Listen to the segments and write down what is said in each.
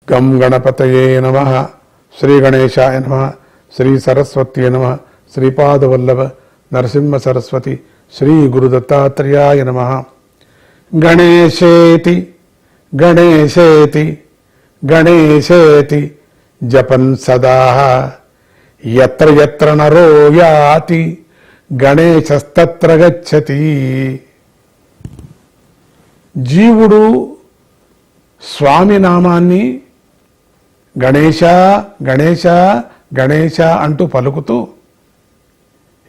గం గణపతయే నమః. శ్రీ గణేశాయ నమః. శ్రీ సరస్వత్యై నమః. శ్రీపాదవల్లభ నరసింహ సరస్వతి శ్రీ గురుదత్తాత్రేయాయ నమః. గణేశేతి గణేశేతి గణేశేతి జపన్ సదా యత్ర యత్ర నరో యాతి గణేశస్తత్ర గచ్చతి. జీవుడు స్వామి నామాన్ని గణేశ గణేశ గణేశ అంటూ పలుకుతూ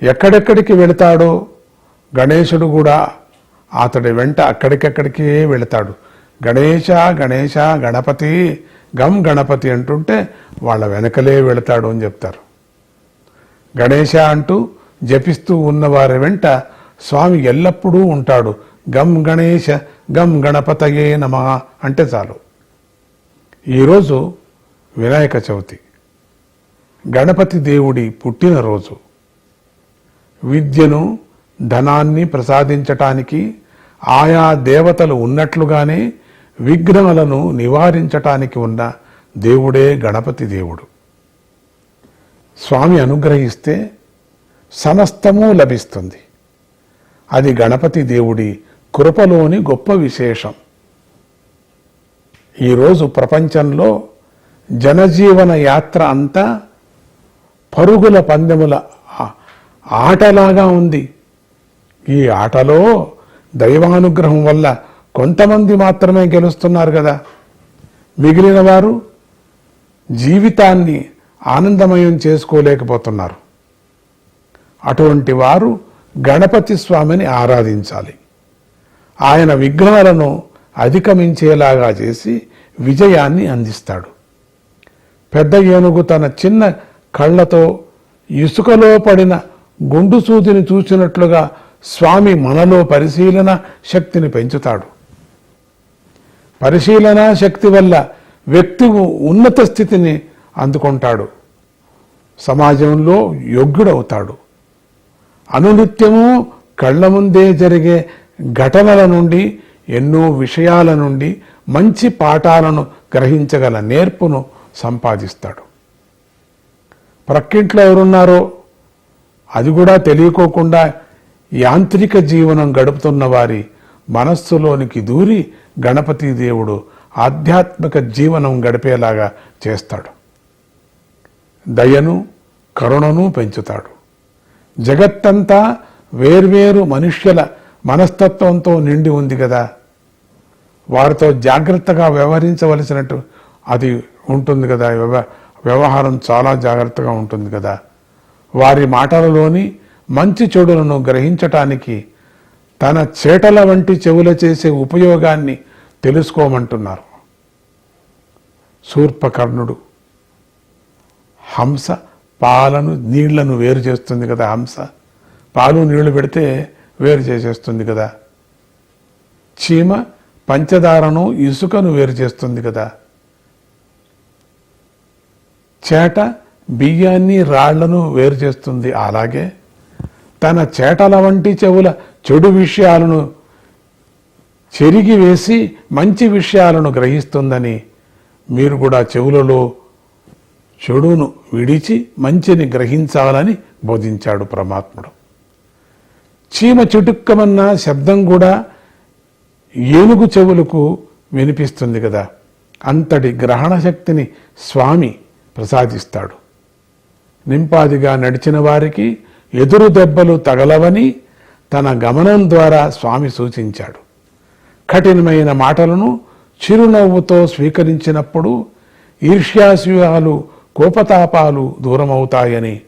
ఎక్కడెక్కడికి వెళతాడో గణేశుడు కూడా అతడి వెంట అక్కడికెక్కడికే వెళతాడు. గణేశ గణేశ గణపతి గం గణపతి అంటుంటే వాళ్ళ వెనకలే వెళతాడు అని చెప్తారు. గణేశ అంటూ జపిస్తూ ఉన్నవారి వెంట స్వామి ఎల్లప్పుడూ ఉంటాడు. గం గణేశ గం గణపతయే నమః అంటే చాలు. ఈరోజు వినాయక చవితి, గణపతి దేవుడి పుట్టినరోజు. విద్యను ధనాన్ని ప్రసాదించటానికి ఆయా దేవతలు ఉన్నట్లుగానే విఘ్నాలను నివారించటానికి ఉన్న దేవుడే గణపతి దేవుడు. స్వామి అనుగ్రహిస్తే సమస్తము లభిస్తుంది. అది గణపతి దేవుడి కృపలోని గొప్ప విశేషం. ఈరోజు ప్రపంచంలో జనజీవన యాత్ర అంతా పరుగుల పందెముల ఆటలాగా ఉంది. ఈ ఆటలో దైవానుగ్రహం వల్ల కొంతమంది మాత్రమే గెలుస్తున్నారు కదా. మిగిలిన వారు జీవితాన్ని ఆనందమయం చేసుకోలేకపోతున్నారు. అటువంటి వారు గణపతి స్వామిని ఆరాధించాలి. ఆయన విఘ్నాలను అధిగమించేలాగా చేసి విజయాన్ని అందిస్తాడు. పెద్ద ఏనుగు తన చిన్న కళ్ళతో ఇసుకలో పడిన గుండు సూదిని చూసినట్లుగా స్వామి మనలో పరిశీలన శక్తిని పెంచుతాడు. పరిశీలన శక్తి వల్ల వ్యక్తి ఉన్నత స్థితిని అందుకుంటాడు. సమాజంలో యోగ్యుడవుతాడు. అనునిత్యము కళ్ళ ముందే జరిగే ఘటనల నుండి, ఎన్నో విషయాల నుండి మంచి పాఠాలను గ్రహించగల నేర్పును సంపాదిస్తాడు. ప్రక్కింట్లో ఎవరున్నారో అది కూడా తెలియకోకుండా యాంత్రిక జీవనం గడుపుతున్న వారి మనస్సులోనికి దూరి గణపతి దేవుడు ఆధ్యాత్మిక జీవనం గడిపేలాగా చేస్తాడు. దయను కరుణను పెంచుతాడు. జగత్తంతా వేర్వేరు మనుష్యుల మనస్తత్వంతో నిండి ఉంది కదా. వారితో జాగ్రత్తగా వ్యవహరించవలసినట్టు అది ఉంటుంది కదా. వ్యవహారం చాలా జాగ్రత్తగా ఉంటుంది కదా. వారి మాటలలోని మంచి చెడులను గ్రహించటానికి తన చేటల వంటి చెవుల చేసే ఉపయోగాన్ని తెలుసుకోమంటున్నారు. శూర్పకర్ణుడు హంస పాలను నీళ్లను వేరు చేస్తుంది కదా. హంస పాలు నీళ్లు పెడితే వేరు చేసేస్తుంది కదా. చీమ పంచదారను ఇసుకను వేరు చేస్తుంది కదా. చేట బియ్యాన్ని రాళ్లను వేరు చేస్తుంది. అలాగే తన చేటల వంటి చెవుల చెడు విషయాలను చెరిగి వేసి మంచి విషయాలను గ్రహిస్తుందని మీరు కూడా చెవులలో చెడును విడిచి మంచిని గ్రహించాలని బోధించాడు పరమాత్ముడు. చీమ చిటుక్కమన్న శబ్దం కూడా ఏనుగు చెవులకు వినిపిస్తుంది కదా. అంతటి గ్రహణ శక్తిని స్వామి ప్రసాదిస్తాడు. నింపాదిగా నడిచిన వారికి ఎదురు దెబ్బలు తగలవని తన గమనం ద్వారా స్వామి సూచించాడు. కఠినమైన మాటలను చిరునవ్వుతో స్వీకరించినప్పుడు ఈర్ష్యాసూయాలు కోపతాపాలు దూరమవుతాయని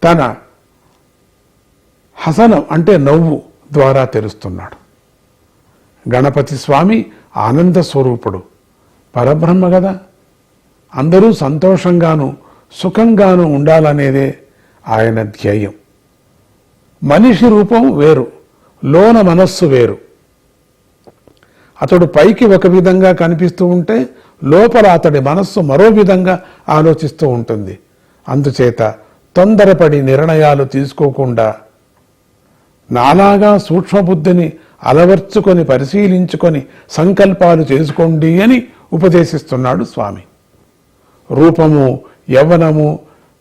తన హసనం అంటే నవ్వు ద్వారా తెలుస్తున్నాడు. గణపతి స్వామి ఆనంద స్వరూపుడు, పరబ్రహ్మ కదా. అందరూ సంతోషంగాను సుఖంగాను ఉండాలనేదే ఆయన ధ్యేయం. మనిషి రూపం వేరు, లోన మనస్సు వేరు. అతడు పైకి ఒక విధంగా కనిపిస్తూ ఉంటే లోపల అతడి మనస్సు మరో విధంగా ఆలోచిస్తూ ఉంటుంది. అందుచేత తొందరపడి నిర్ణయాలు తీసుకోకుండా నాలాగా సూక్ష్మబుద్ధిని అలవర్చుకొని పరిశీలించుకొని సంకల్పాలు చేసుకోండి అని ఉపదేశిస్తున్నాడు స్వామి. రూపము, యవ్వనము,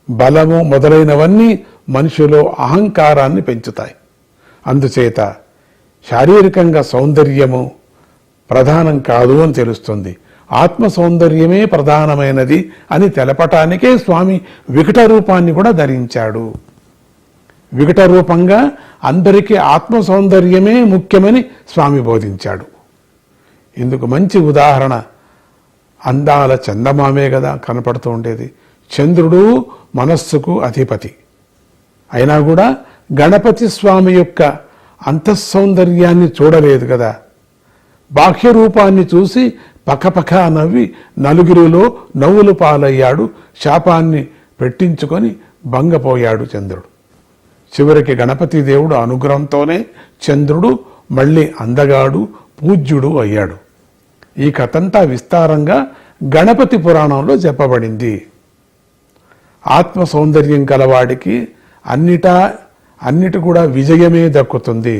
బలము మొదలైనవన్నీ మనిషిలో అహంకారాన్ని పెంచుతాయి. అందుచేత శారీరకంగా సౌందర్యము ప్రధానం కాదు అని తెలుస్తుంది. ఆత్మ సౌందర్యమే ప్రధానమైనది అని తెలపటానికే స్వామి వికట రూపాన్ని కూడా ధరించాడు. వికట రూపంగా అందరికీ ఆత్మ సౌందర్యమే ముఖ్యమని స్వామి బోధించాడు. ఇందుకు మంచి ఉదాహరణ అందాల చందమామే కదా కనపడుతూ ఉండేది. చంద్రుడు మనస్సుకు అధిపతి అయినా కూడా గణపతి స్వామి యొక్క అంతఃసౌందర్యాన్ని చూడలేదు కదా. బాహ్య రూపాన్ని చూసి పకపక నవ్వి నలుగురిలో నవ్వులు పాలయ్యాడు. శాపాన్ని పెట్టించుకొని భంగపోయాడు చంద్రుడు. చివరికి గణపతి దేవుడు అనుగ్రహంతోనే చంద్రుడు మళ్ళీ అందగాడు, పూజ్యుడు అయ్యాడు. ఈ కథంతా విస్తారంగా గణపతి పురాణంలో చెప్పబడింది. ఆత్మ సౌందర్యం కలవాడికి అన్నిటి కూడా విజయమే దక్కుతుంది.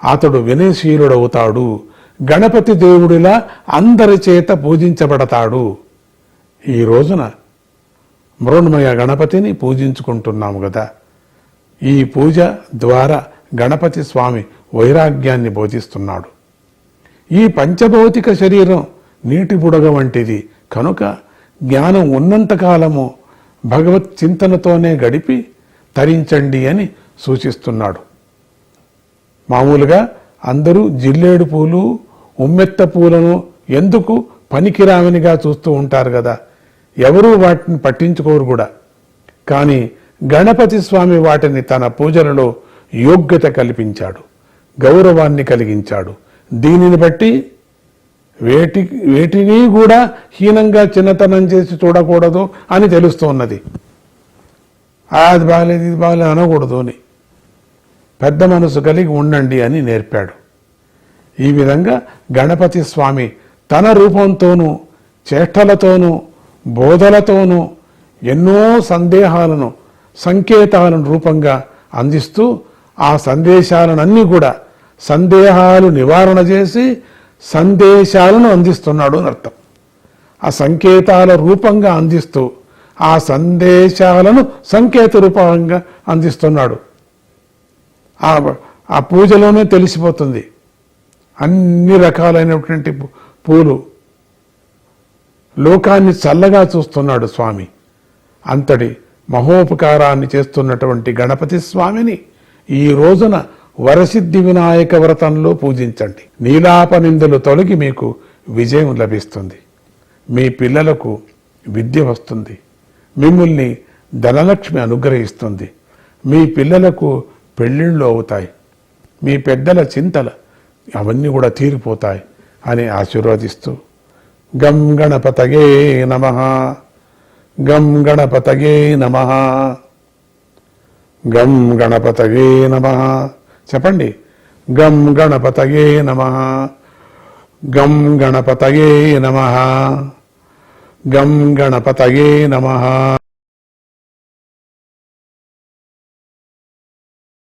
అతడు వినయశీలుడవుతాడు. గణపతి దేవుడిలా అందరి చేత పూజించబడతాడు. ఈ రోజున మృణ్మయ గణపతిని పూజించుకుంటున్నాము కదా. ఈ పూజ ద్వారా గణపతి స్వామి వైరాగ్యాన్ని బోధిస్తున్నాడు. ఈ పంచభౌతిక శరీరం నీటి బుడగ వంటిది కనుక జ్ఞానం ఉన్నంతకాలము భగవత్ చింతనతోనే గడిపి తరించండి అని సూచిస్తున్నాడు. మామూలుగా అందరూ జిల్లేడు పూలు, ఉమ్మెత్త పూలను ఎందుకు పనికిరావనిగా చూస్తూ ఉంటారు కదా. ఎవరూ వాటిని పట్టించుకోరు కూడా. కానీ గణపతి స్వామి వాటిని తన పూజలలో యోగ్యత కల్పించాడు, గౌరవాన్ని కలిగించాడు. దీనిని బట్టి వేటిని కూడా హీనంగా చిన్నతనం చేసి చూడకూడదు అని తెలుస్తున్నది. అది బాగాలేదు, ఇది బాగాలేదు అనకూడదు అని పెద్ద మనసు కలిగి ఉండండి అని నేర్పాడు. ఈ విధంగా గణపతి స్వామి తన రూపంతోనూ, చేష్టలతోనూ, బోధలతోనూ ఎన్నో సందేహాలను, సంకేతాలను రూపంగా అందిస్తూ ఆ సందేశాలనన్నీ కూడా సందేహాలు నివారణ చేసి సందేశాలను అందిస్తున్నాడు అని అర్థం. ఆ సంకేతాల రూపంగా అందిస్తూ ఆ సందేశాలను సంకేత రూపంగా అందిస్తున్నాడు. ఆ పూజలోనే తెలిసిపోతుంది. అన్ని రకాలైనటువంటి పూలు లోకాన్ని చల్లగా చూస్తున్నాడు స్వామి. అంతటి మహోపకారాన్ని చేస్తున్నటువంటి గణపతి స్వామిని ఈ రోజున వరసిద్ధి వినాయక వ్రతంలో పూజించండి. నీలాపనిందలు తొలగి మీకు విజయం లభిస్తుంది. మీ పిల్లలకు విద్య వస్తుంది. మిమ్మల్ని ధనలక్ష్మి అనుగ్రహిస్తుంది. మీ పిల్లలకు పెళ్ళిళ్ళు అవుతాయి. మీ పెద్దల చింతలు అవన్నీ కూడా తీరిపోతాయి అని ఆశీర్వదిస్తూ గం గణపతగే నమః, గం గణపతగే నమః, గం గణపతగే నమః చెప్పండి. గం గణపతగే నమః, గం గణపతగే నమః, గం గణపతగే నమః.